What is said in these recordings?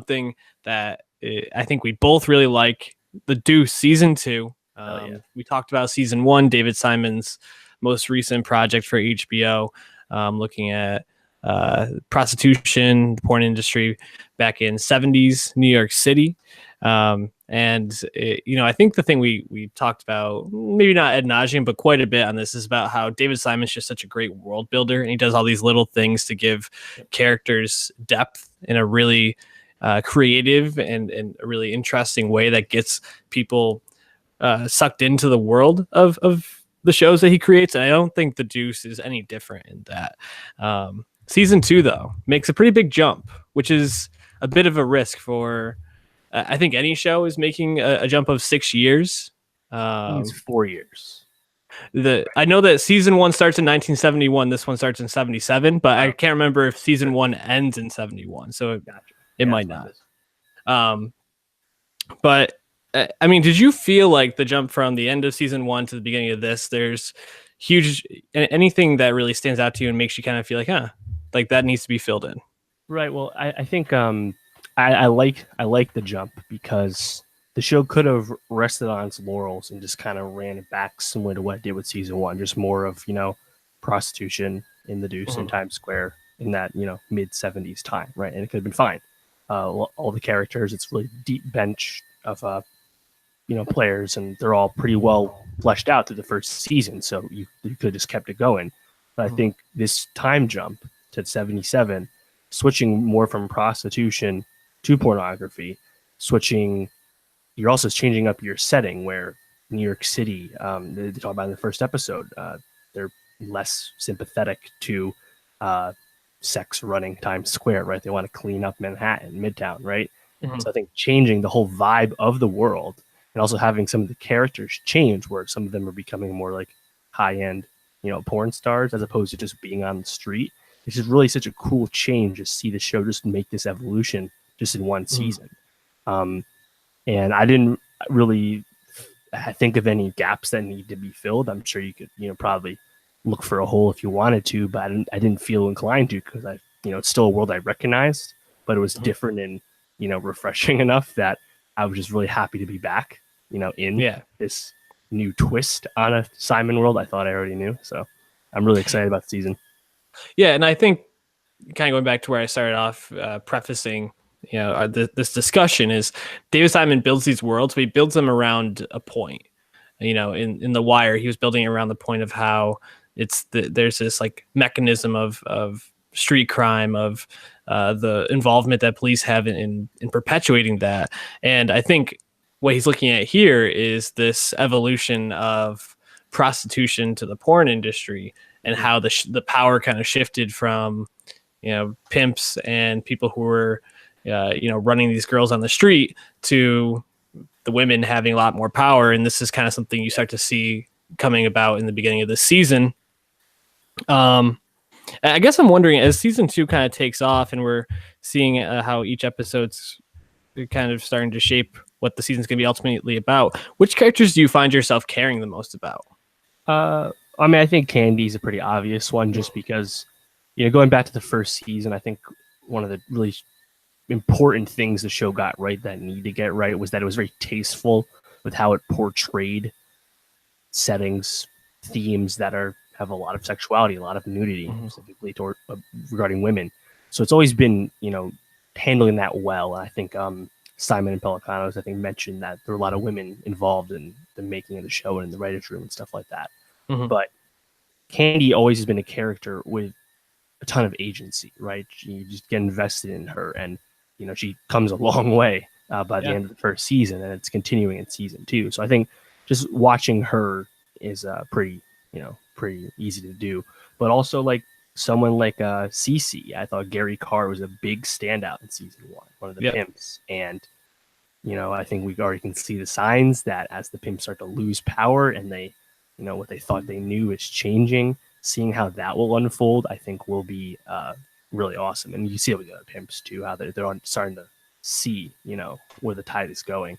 something that I think we both really like, the Deuce season 2. We talked about season 1, David Simon's most recent project for HBO, looking at prostitution, the porn industry back in 70s New York City. I think the thing we talked about, maybe not ad nauseum, but quite a bit on this, is about how David Simon's just such a great world builder, and he does all these little things to give characters depth in a really creative and a really interesting way that gets people sucked into the world of the shows that he creates. And I don't think The Deuce is any different in that. Season 2, though, makes a pretty big jump, which is a bit of a risk for, I think any show is making a jump of 6 years. It's 4 years. I know that season 1 starts in 1971. This one starts in 77, but I can't remember if season 1 ends in 71. So it might not. But I mean, did you feel like the jump from the end of season 1 to the beginning of this, there's huge, anything that really stands out to you and makes you kind of feel like, like that needs to be filled in? Right. Well, I think I like the jump because the show could have rested on its laurels and just kind of ran it back similar to what it did with season 1, just more of, prostitution in the Deuce in Times Square in that, mid 70s time. Right. And it could have been fine. All the characters, it's really deep bench of, players, and they're all pretty well fleshed out through the first season. So you could have just kept it going. But I think this time jump to 77, switching more from prostitution to pornography, you're also changing up your setting where New York City, they talk about in the first episode, they're less sympathetic to sex running Times Square, right? They want to clean up Manhattan, Midtown, right? So I think changing the whole vibe of the world and also having some of the characters change, where some of them are becoming more like high-end, porn stars, as opposed to just being on the street. It's just really such a cool change to see the show just make this evolution just in one season. And I didn't really think of any gaps that need to be filled. I'm sure you could, probably look for a hole if you wanted to, but I didn't feel inclined to, because it's still a world I recognized, but it was different and, refreshing enough that I was just really happy to be back, in this new twist on a Simon world I thought I already knew. So I'm really excited about the season. Yeah. And I think kind of going back to where I started off prefacing, this discussion, is David Simon builds these worlds, but he builds them around a point. In The Wire, he was building around the point of how there's this like mechanism of street crime, of the involvement that police have in perpetuating that. And I think what he's looking at here is this evolution of prostitution to the porn industry, and how the power kind of shifted from, pimps and people who were, running these girls on the street, to the women having a lot more power. And this is kind of something you start to see coming about in the beginning of the season. I guess I'm wondering, as season 2 kind of takes off and we're seeing how each episode's kind of starting to shape what the season's going to be ultimately about, which characters do you find yourself caring the most about? I think Candy's a pretty obvious one, just because, going back to the first season, I think one of the really important things the show got right that needed to get right was that it was very tasteful with how it portrayed settings, themes that have a lot of sexuality, a lot of nudity, specifically regarding women. So it's always been, handling that well. I think Simon and Pelicanos, mentioned that there were a lot of women involved in the making of the show and in the writer's room and stuff like that. But Candy always has been a character with a ton of agency, right? You just get invested in her, and she comes a long way by the end of the first season, and it's continuing in season 2. So I think just watching her is pretty easy to do. But also, like, someone like Cece, I thought Gary Carr was a big standout in season 1 of the pimps, and I think we already can see the signs that as the pimps start to lose power and they, what they thought they knew is changing, seeing how that will unfold, I think will be really awesome. And you see it with the other pimps too, how they're starting to see, where the tide is going.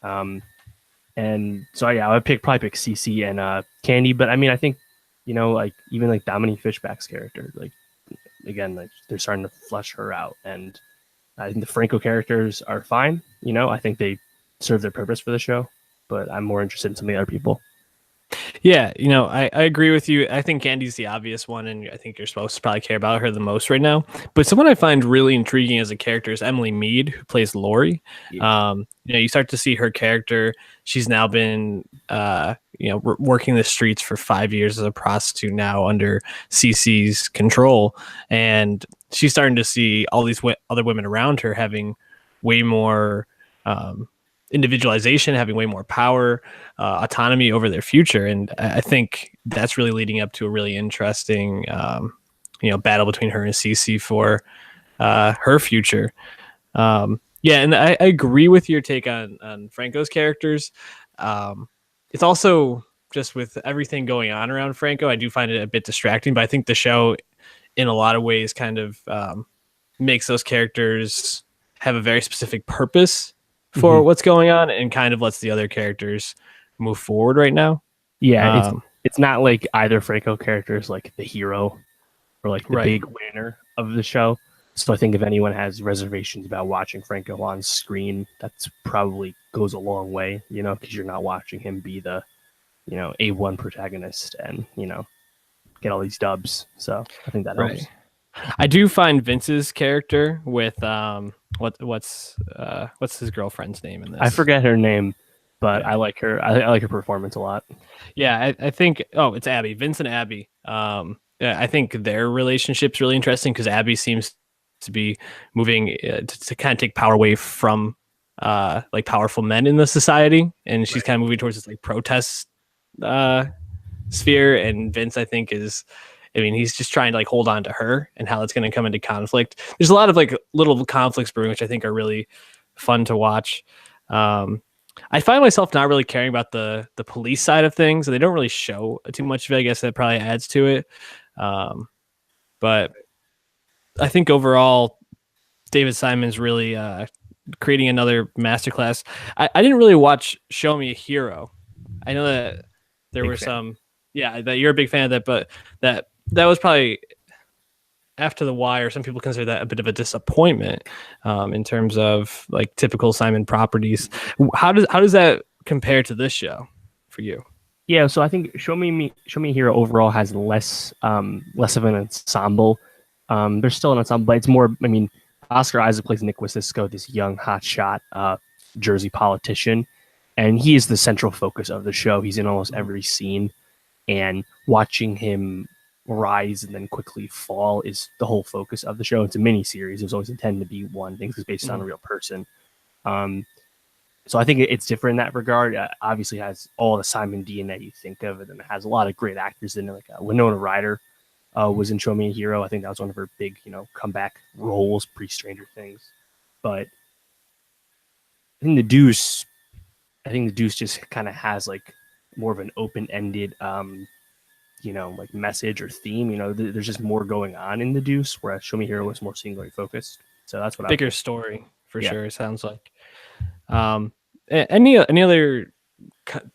And so, I would probably pick Cece and Candy. But I think, like even like Dominique Fishback's character, like, again, like they're starting to flesh her out. And I think the Franco characters are fine. I think they serve their purpose for the show, but I'm more interested in some of the other people. Yeah, I agree with you. I think Candy's the obvious one, and I think you're supposed to probably care about her the most right now. But someone I find really intriguing as a character is Emily Mead, who plays Lori. Yeah. You start to see her character. She's now been, working the streets for 5 years as a prostitute now under CC's control, and she's starting to see all these other women around her having way more individualization, having way more power, autonomy over their future. And I think that's really leading up to a really interesting, battle between her and CC for her future. Yeah, and I agree with your take on Franco's characters. It's also just with everything going on around Franco, I do find it a bit distracting, but I think the show in a lot of ways kind of makes those characters have a very specific purpose for what's going on, and kind of lets the other characters move forward right now. Yeah, it's not like either Franco character is like the hero or like the big winner of the show. So I think if anyone has reservations about watching Franco on screen, that's probably goes a long way, because you're not watching him be the, A1 protagonist and, get all these dubs. So I think that helps. I do find Vince's character with what's his girlfriend's name in this? I forget her name, but I like her. I like her performance a lot. Yeah, I think it's Abby, Vince and Abby. I think their relationship's really interesting because Abby seems to be moving to kind of take power away from like powerful men in the society, and she's kind of moving towards this like protest sphere. And Vince, I think, he's just trying to like hold on to her and how it's going to come into conflict. There's a lot of like little conflicts brewing, which I think are really fun to watch. I find myself not really caring about the police side of things. They don't really show too much of it. I guess that probably adds to it. But I think overall, David Simon's really creating another masterclass. I didn't really watch Show Me a Hero. I know that there were some, that you're a big fan of that, but that was probably after The Wire. Some people consider that a bit of a disappointment in terms of like typical Simon properties. How does that compare to this show for you? Yeah, so I think Show Me a Hero overall has less of an ensemble. There's still an ensemble, but it's more. I mean, Oscar Isaac plays Nick Wasisco, this young hotshot Jersey politician, and he is the central focus of the show. He's in almost every scene, and watching him rise and then quickly fall is the whole focus of the show. It's a mini series. It was always intended to be one thing because it's based on a real person. So I think it's different in that regard. Obviously has all the Simon DNA you think of, and then it has a lot of great actors in it. Like Winona Ryder was in Show Me a Hero. I think that was one of her big, comeback roles pre-Stranger Things. But I think the Deuce just kind of has like more of an open-ended like message or theme. There's just more going on in the Deuce, whereas Show Me Hero was more singularly focused. So that's what bigger story for sure. It sounds like. Any other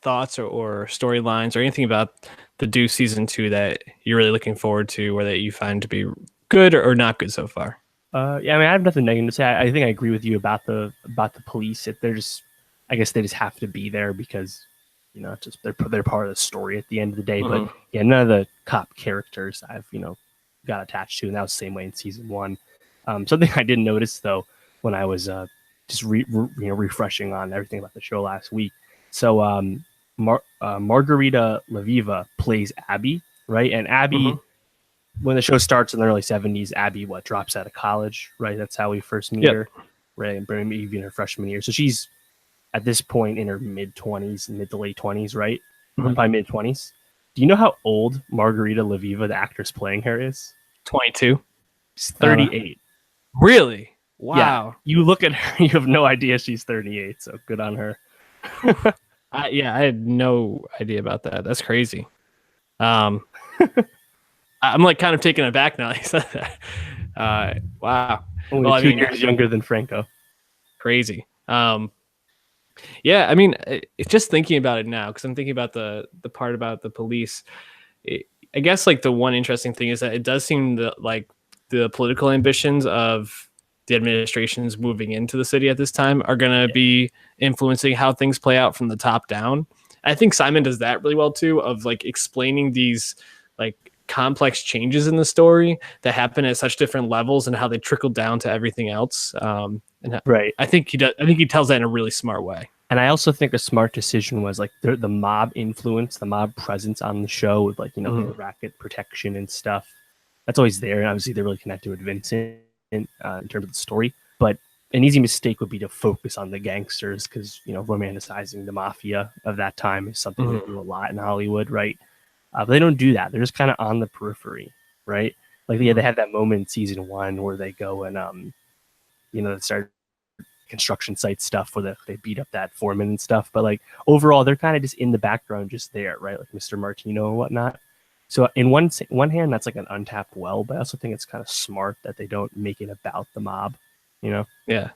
thoughts or storylines or anything about the Deuce season 2 that you're really looking forward to, or that you find to be good or not good so far? I have nothing negative to say. I think I agree with you about the police. If I guess they just have to be there because just they're part of the story at the end of the day. But yeah, none of the cop characters I've got attached to, and that was the same way in season 1. Something I didn't notice though when I was just refreshing on everything about the show last week. So Margarita Laviva plays Abby, right? And Abby, when the show starts in the early 70s, Abby drops out of college, right? That's how we first meet her, right? Maybe even her freshman year. So she's at this point in her mid to late 20s, right? Probably mid 20s. Do you know how old Margarita Laviva, the actress playing her, is? 22. She's 38. Really? Wow. Yeah. You look at her, you have no idea she's 38. So good on her. I had no idea about that. That's crazy. I'm like kind of taken aback now. He said that. Wow. Only 2 years younger than Franco. Crazy. Yeah, I mean, it's just thinking about it now, because I'm thinking about the part about the police. I guess like the one interesting thing is that it does seem like the political ambitions of the administrations moving into the city at this time are going to be influencing how things play out from the top down. I think Simon does that really well too, of like explaining these like complex changes in the story that happen at such different levels and how they trickle down to everything else. Right. I think he does. I think he tells that in a really smart way. And I also think a smart decision was like the mob influence, the mob presence on the show with like, the racket protection and stuff. That's always there. And obviously they're really connected with Vincent in terms of the story. But an easy mistake would be to focus on the gangsters because, romanticizing the mafia of that time is something they do a lot in Hollywood, right? But they don't do that. They're just kind of on the periphery, right? Like, they had that moment in season 1 where they go and, they start construction site stuff where they beat up that foreman and stuff. But like overall, they're kind of just in the background, just there, right? Like Mr. Martino and whatnot. So in one hand, that's like an untapped well, but I also think it's kind of smart that they don't make it about the mob, Yeah.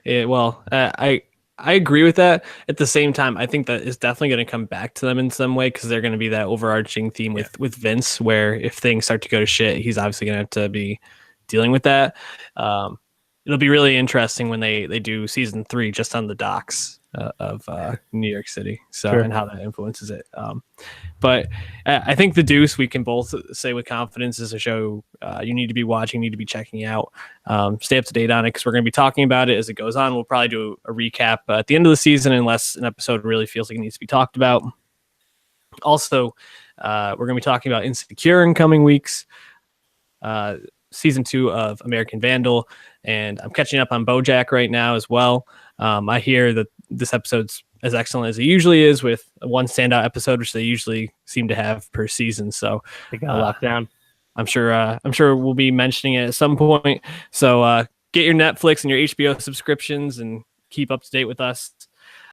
Well, I agree with that. At the same time, I think that is definitely going to come back to them in some way because they're going to be that overarching theme with Vince, where if things start to go to shit, he's obviously going to have to be dealing with that. It'll be really interesting when they do season 3 just on the docks of New York City, and how that influences it. But I think The Deuce, we can both say with confidence, is a show you need to be watching, need to be checking out. Stay up to date on it because we're going to be talking about it as it goes on. We'll probably do a recap at the end of the season unless an episode really feels like it needs to be talked about. Also, we're going to be talking about Insecure in coming weeks. Season 2 of American Vandal, and I'm catching up on BoJack right now as well. I hear that this episode's as excellent as it usually is, with one standout episode, which they usually seem to have per season. So they got locked down. I'm sure we'll be mentioning it at some point. So get your Netflix and your HBO subscriptions and keep up to date with us.